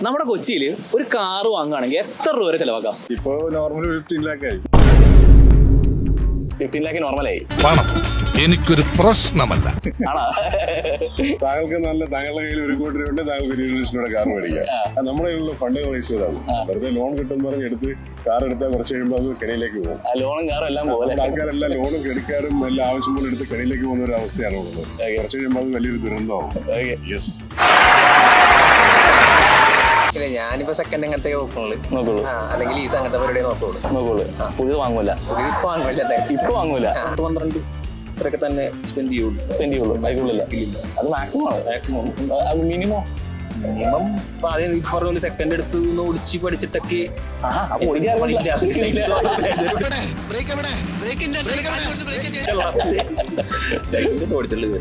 നമ്മുടെ കൊച്ചിയിൽ ഒരു കാറ് വാങ്ങുകയാണെങ്കിൽ എത്ര രൂപ വരെ ചെലവാക്കാം? ഇപ്പൊ നോർമൽ 15 lakh ആയി. 15 lakh നോർമലായി. പണം എനിക്കൊരു പ്രശ്നമല്ല. താങ്കൾക്ക് താങ്കളുടെ കയ്യിൽ 1 കോടി രൂപ ഉണ്ട്, താങ്കൾക്ക് 20 ലക്ഷത്തിനോടെ കാർ മേടിക്കാം. നമ്മുടെ കയ്യിലുള്ള ഫണ്ട് റേസ് ചെയ്താണ്. വെറുതെ ലോൺ കിട്ടും പറഞ്ഞ് എടുത്ത് കാർ എടുത്താൽ കുറച്ച് കഴിയുമ്പോൾ അത് കെണിയിലേക്ക് പോകും. ലോണും കാറും എല്ലാം പോലെ ആൾക്കാരെല്ലാം ലോണും ക്രെഡിറ്റ് എല്ലാം ആവശ്യം പോലെ എടുത്ത് കെണിയിലേക്ക് പോകുന്ന ഒരു അവസ്ഥയാണ് ഉള്ളത്. കുറച്ച് കഴിയുമ്പോൾ അത് വലിയൊരു ദുരന്തമാവും. യെസ്. ഞാനിപ്പോ സെക്കൻഡ് അങ്ങനത്തെ നോക്കുള്ളൂ, അല്ലെങ്കിൽ ലീസ് അങ്ങനത്തെ പരിപാടി നോക്കുള്ളൂ. പുതിയത് വാങ്ങൂല. ഇപ്പൊ വാങ്ങൂല. 12 ഇത്രയൊക്കെ തന്നെ സ്പെൻഡ് ചെയ്യുള്ളൂ. ബൈക്കുള്ളില്ല. അത് മാക്സിമം മിനിമം ആദ്യം പറഞ്ഞ പോലെ സെക്കൻഡ് എടുത്ത് ഓടിച്ച് പഠിച്ചിട്ടൊക്കെ ഓടിച്ചുള്ളത്.